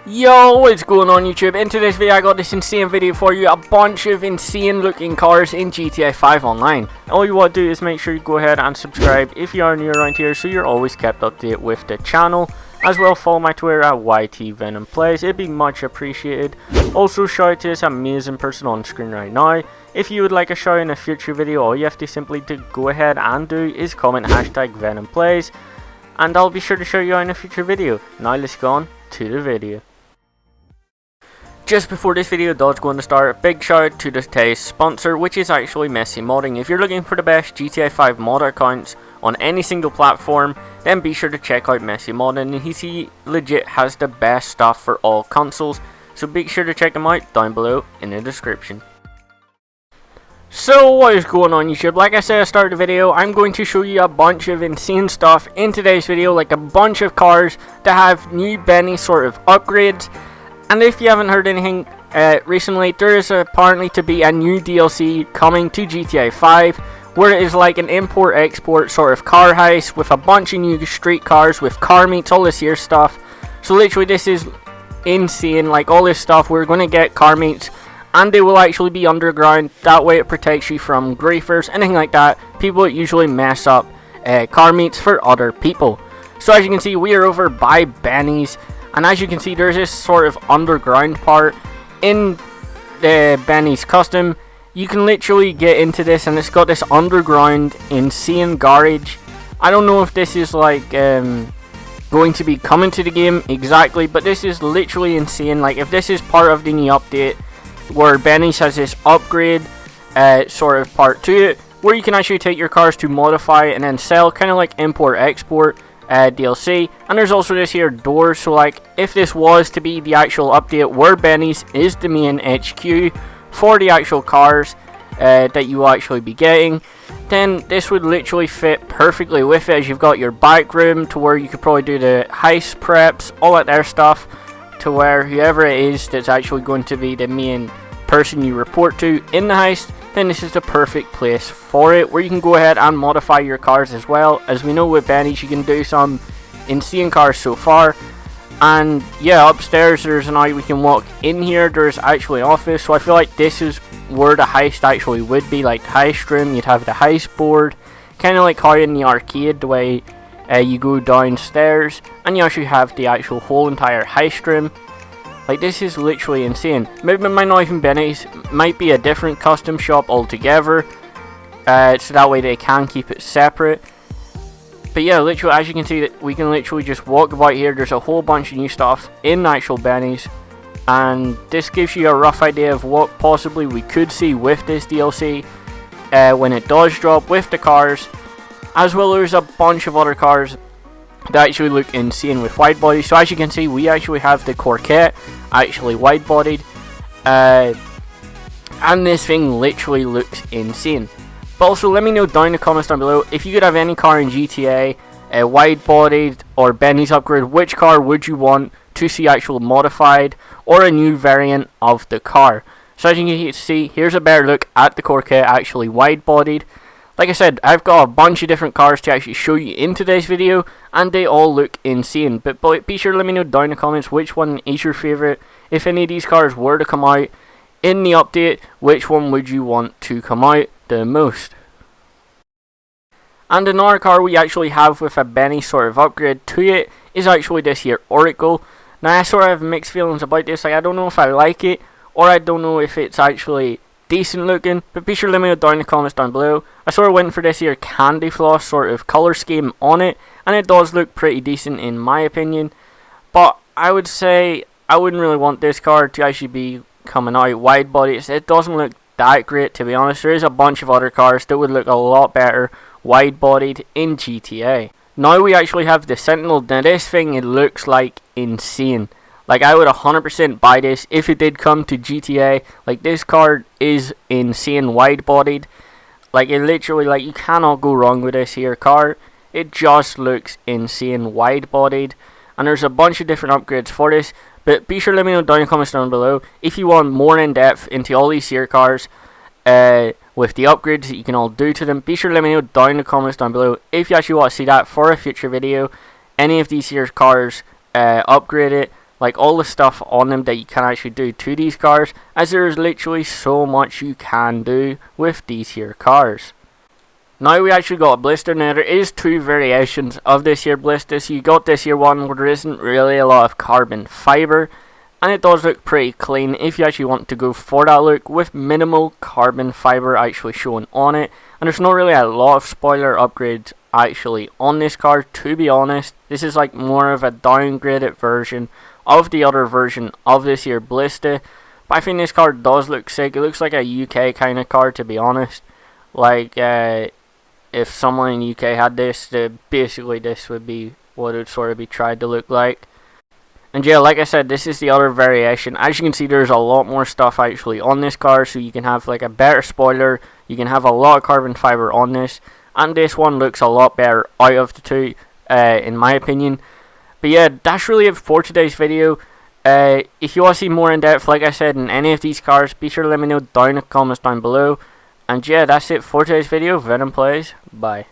Yo, what's going on YouTube? In today's video I got this insane video for you, a bunch of insane looking cars in GTA 5 Online. All you want to do is make sure you go ahead and subscribe if you are new around here so you're always kept updated with the channel. As well, follow my Twitter at ytvenomplays, it'd be much appreciated. Also, shout out to this amazing person on screen right now. If you would like a shout out in a future video, all you have to simply go ahead and do is comment hashtag venomplays, and I'll be sure to show you out in a future video. Now let's go on to the video. Just before this video does go on to start, a big shout out to today's sponsor, which is actually Messy Modding. If you're looking for the best GTA 5 mod accounts on any single platform, then be sure to check out Messy Modding. He legit has the best stuff for all consoles, so be sure to check him out down below in the description. So what is going on YouTube? Like I said at the start of the video, I'm going to show you a bunch of insane stuff in today's video, like a bunch of cars that have new Benny sort of upgrades. And if you haven't heard anything recently, there is apparently to be a new DLC coming to GTA 5 where it is like an import-export sort of car heist with a bunch of new street cars with car meets, all this here stuff. So literally this is insane, like all this stuff, we're going to get car meets and they will actually be underground. That way it protects you from griefers, anything like that, people that usually mess up car meets for other people. So as you can see, we are over by Benny's. And as you can see, there's this sort of underground part in the Benny's custom. You can literally get into this and it's got this underground insane garage. I don't know if this is like going to be coming to the game exactly, but this is literally insane. Like if this is part of the new update where Benny's has this upgrade sort of part to it, where you can actually take your cars to modify and then sell, kind of like import-export DLC. And there's also this here door, so like if this was to be the actual update where Benny's is the main HQ for the actual cars that you will actually be getting, then this would literally fit perfectly with it, as you've got your back room to where you could probably do the heist preps, all that there stuff, to where whoever it is that's actually going to be the main person you report to in the heist, then this is the perfect place for it, where you can go ahead and modify your cars as well. As we know with Benny's, you can do some insane cars so far. And yeah, upstairs there's an eye we can walk in here, there's actually an office, so I feel like this is where the heist actually would be, like the heist room. You'd have the heist board, kind of like how in the arcade, the way you go downstairs and you actually have the actual whole entire heist room. Like this is literally insane. Maybe it might not even Benny's, might be a different custom shop altogether, so that way they can keep it separate. But yeah, literally as you can see, that we can literally just walk about here. There's a whole bunch of new stuff in actual Benny's, and this gives you a rough idea of what possibly we could see with this DLC when it does drop with the cars. As well, there's a bunch of other cars that actually look insane with wide bodies. So as you can see, we actually have the Corvette actually wide bodied, and this thing literally looks insane. But also let me know down in the comments down below, if you could have any car in GTA wide bodied or Benny's upgrade, which car would you want to see actual modified or a new variant of the car. So as you can see, here's a better look at the Corvette actually wide bodied. Like I said, I've got a bunch of different cars to actually show you in today's video, and they all look insane. But be sure to let me know down in the comments which one is your favourite. If any of these cars were to come out in the update, which one would you want to come out the most? And another car we actually have with a Benny sort of upgrade to it is actually this here Oracle. Now I sort of have mixed feelings about this. Like I don't know if I like it, or I don't know if it's actually decent looking, but be sure to let me know down in the comments down below. I sort of went for this here candy floss sort of colour scheme on it, and it does look pretty decent in my opinion. But I would say I wouldn't really want this car to actually be coming out wide body. It doesn't look that great, to be honest. There is a bunch of other cars that would look a lot better wide bodied in GTA. Now we actually have the Sentinel. Now this thing, it looks like insane. Like I would 100% buy this if it did come to GTA. Like this car is insane wide bodied. Like it literally, like you cannot go wrong with this here car. It just looks insane wide bodied. And there's a bunch of different upgrades for this. But be sure to let me know down in the comments down below if you want more in depth into all these here cars with the upgrades that you can all do to them. Be sure to let me know down in the comments down below if you actually want to see that for a future video. Any of these here cars upgraded, like all the stuff on them that you can actually do to these cars, as there is literally so much you can do with these here cars. Now we actually got a blister. Now there is two variations of this here blister. So you got this here one where there isn't really a lot of carbon fibre, and it does look pretty clean if you actually want to go for that look with minimal carbon fibre actually showing on it. And there's not really a lot of spoiler upgrades actually on this car, to be honest. This is like more of a downgraded version of the other version of this here blister. But I think this car does look sick. It looks like a UK kind of car, to be honest. Like if someone in UK had this, basically this would be what it would sort of be tried to look like. And yeah, like I said, this is the other variation. As you can see, there's a lot more stuff actually on this car, so you can have like a better spoiler, you can have a lot of carbon fibre on this, and this one looks a lot better out of the two, in my opinion. But yeah, that's really it for today's video. If you want to see more in depth, like I said, in any of these cars, be sure to let me know down in the comments down below. And yeah, that's it for today's video. Venom Plays. Bye.